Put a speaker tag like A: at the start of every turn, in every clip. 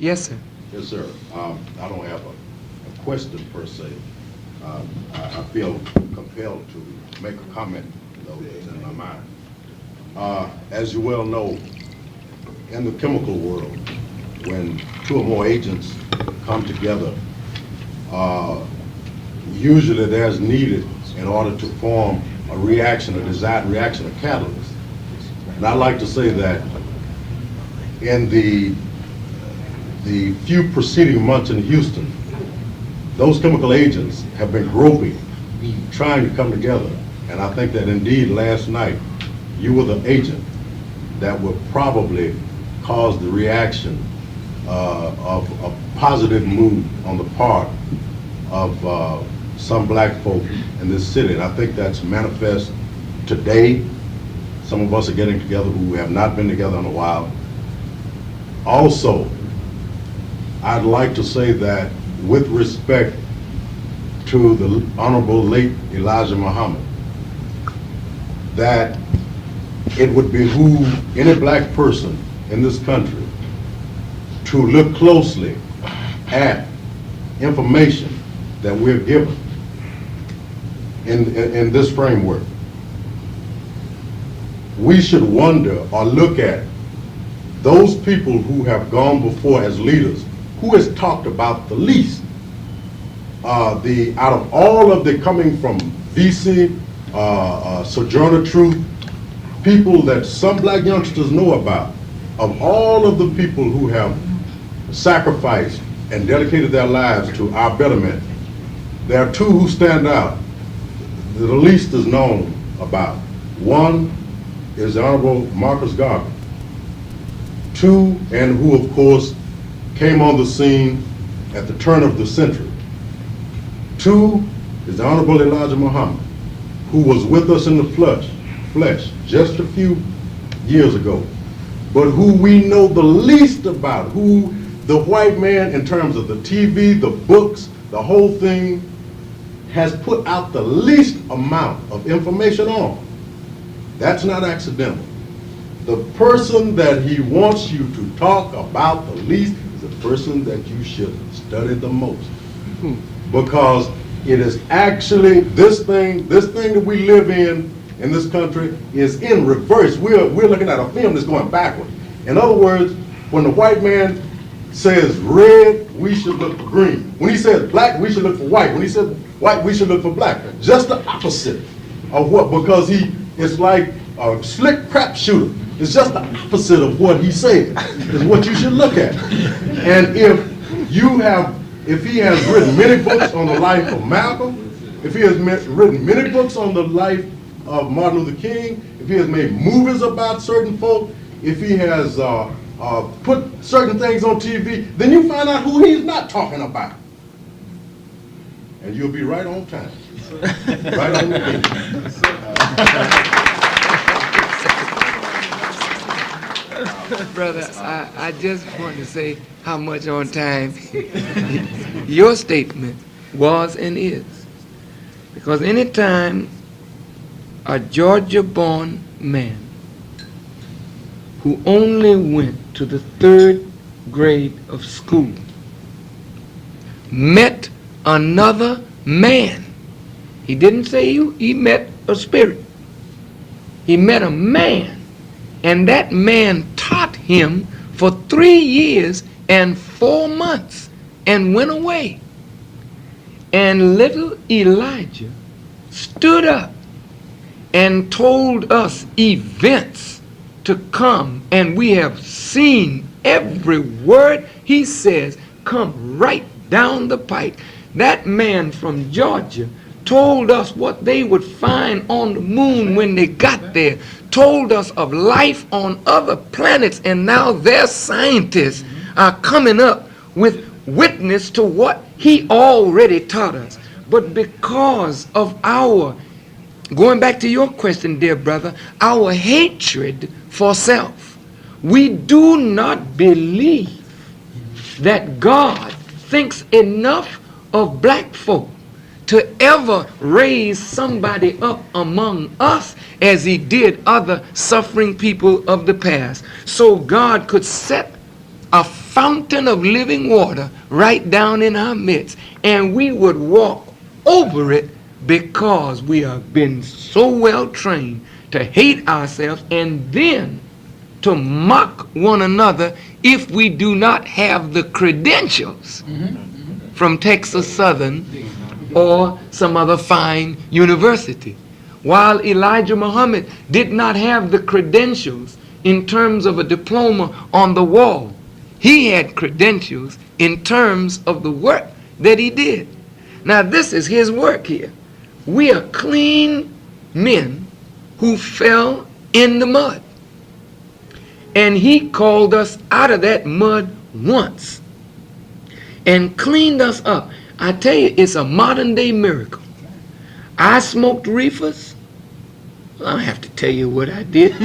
A: Yes, sir.
B: Yes, sir. I don't have a question per se. I feel compelled to make a comment, though, that's in my mind. As you well know, in the chemical world, when two or more agents come together, usually there's needed in order to form a reaction, a desired reaction, a catalyst. And I'd like to say that in the few preceding months in Houston, those chemical agents have been groping, trying to come together. And I think that indeed last night, you were the agent that would probably cause the reaction of a positive mood on the part of some black folk in this city. And I think that's manifest today. Some of us are getting together who have not been together in a while. Also, I'd like to say that with respect to the Honorable late Elijah Muhammad, that it would behoove any black person in this country to look closely at information that we're given in this framework. We should wonder or look at those people who have gone before as leaders, who has talked about the least. Out of all of the coming from VC, Sojourner Truth, people that some black youngsters know about, of all of the people who have sacrificed and dedicated their lives to our betterment, there are two who stand out that the least is known about. One is the Honorable Marcus Garvey. Two, and who of course came on the scene at the turn of the century. Two is the Honorable Elijah Muhammad, who was with us in the flesh just a few years ago, but who we know the least about, who the white man, in terms of the TV, the books, the whole thing, has put out the least amount of information on. That's not accidental. The person that he wants you to talk about the least is the person that you should study the most. Because it is actually, this thing that we live in this country is in reverse. We're looking at a film that's going backward. In other words, when the white man says red, we should look for green. When he says black, we should look for white. When he says white, we should look for black. Just the opposite of what, because it's like a slick crap shooter. It's just the opposite of what he said, is what you should look at. And if he has written many books on the life of Malcolm, if he has written many books on the life of Martin Luther King, if he has made movies about certain folk, if he has put certain things on TV, then you find out who he's not talking about. And you'll be right on time. Right on the beat.
A: Brother, I just want to say how much on time your statement was and is. Because anytime a Georgia-born man who only went to the 3rd grade of school met another man, he didn't say he met a spirit. He met a man. And that man taught him for 3 years and 4 months and went away. And little Elijah stood up and told us events to come. And we have seen every word he says come right down the pike. That man from Georgia told us what they would find on the moon when they got there, told us of life on other planets, and now their scientists are coming up with witness to what he already taught us. But because of our, going back to your question, dear brother, our hatred for self, we do not believe that God thinks enough of black folk to ever raise somebody up among us as he did other suffering people of the past. So God could set a fountain of living water right down in our midst, and we would walk over it because we have been so well trained to hate ourselves and then to mock one another if we do not have the credentials from Texas Southern or some other fine university. While Elijah Muhammad did not have the credentials in terms of a diploma on the wall, he had credentials in terms of the work that he did. Now this is his work here. We are clean men who fell in the mud. And he called us out of that mud once and cleaned us up. I tell you, it's a modern day miracle. I smoked reefers. I don't have to tell you what I did.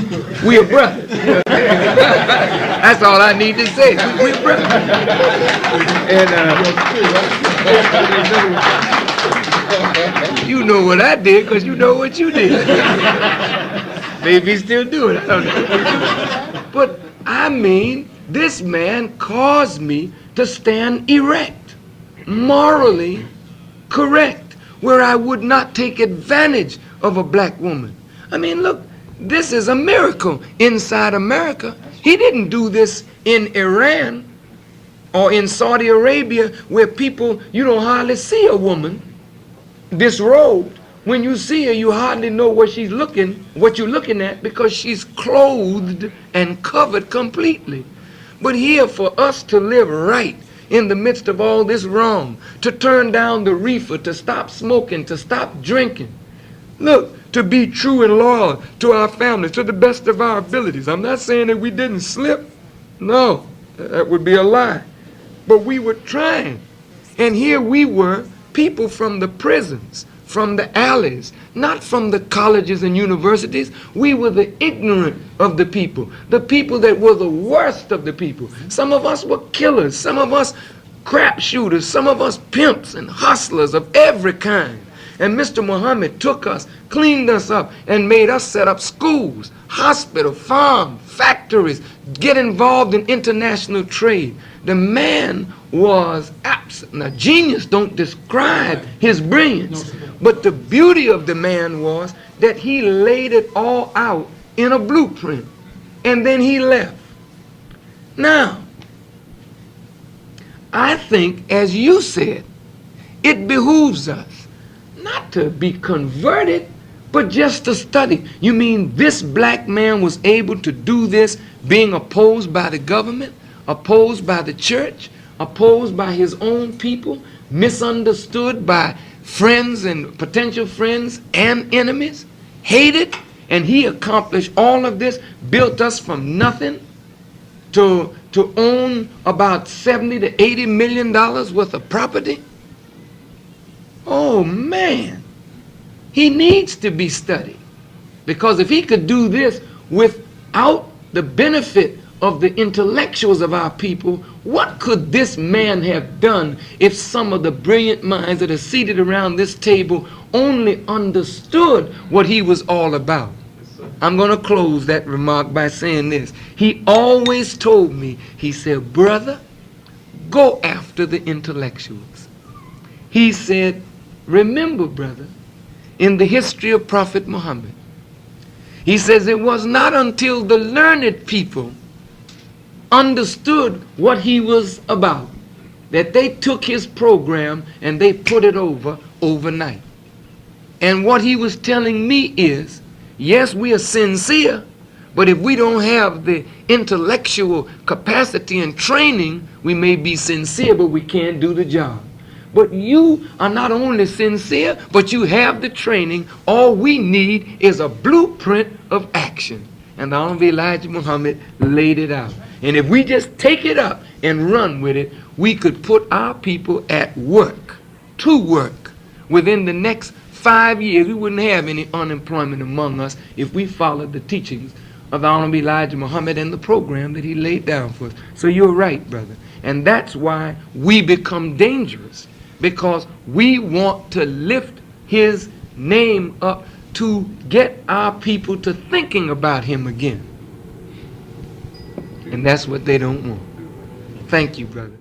A: We are brothers. That's all I need to say. We're brothers. And you know what I did because you know what you did. Maybe he's still doing it. I don't know. But I mean, this man caused me to stand erect, morally correct, where I would not take advantage of a black woman. I mean, look, this is a miracle inside America. He didn't do this in Iran or in Saudi Arabia where people, you don't hardly see a woman disrobed. When you see her, you hardly know what you're looking at because she's clothed and covered completely. But here for us to live right in the midst of all this wrong, to turn down the reefer, to stop smoking, to stop drinking, look, to be true and loyal to our families to the best of our abilities. I'm not saying that we didn't slip. No, that would be a lie. But we were trying. And here we were, people from the prisons, from the alleys, not from the colleges and universities. We were the ignorant of the people that were the worst of the people. Some of us were killers, some of us crap shooters, some of us pimps and hustlers of every kind. And Mr. Muhammad took us, cleaned us up, and made us set up schools, hospital, farm, factories, get involved in international trade. The man was absent. Now, genius don't describe his brilliance, but the beauty of the man was that he laid it all out in a blueprint, and then he left. Now, I think, as you said, it behooves us not to be converted, but just to study. You mean this black man was able to do this being opposed by the government, opposed by the church, opposed by his own people, misunderstood by friends and potential friends and enemies, hated, and he accomplished all of this, built us from nothing to own about 70 to 80 million dollars worth of property? Oh man, he needs to be studied, because if he could do this without the benefit of the intellectuals of our people, what could this man have done if some of the brilliant minds that are seated around this table only understood what he was all about? I'm going to close that remark by saying this. He always told me, he said, brother, go after the intellectuals. He said, remember, brother, in the history of Prophet Muhammad, he says it was not until the learned people understood what he was about that they took his program and they put it over overnight. And what he was telling me is, yes, we are sincere, but if we don't have the intellectual capacity and training, we may be sincere, but we can't do the job. But you are not only sincere, but you have the training. All we need is a blueprint of action. And the Honorable Elijah Muhammad laid it out. And if we just take it up and run with it, we could put our people at work, to work. Within the next 5 years, we wouldn't have any unemployment among us if we followed the teachings of the Honorable Elijah Muhammad and the program that he laid down for us. So you're right, brother. And that's why we become dangerous, because we want to lift his name up to get our people to thinking about him again. And that's what they don't want. Thank you, brother.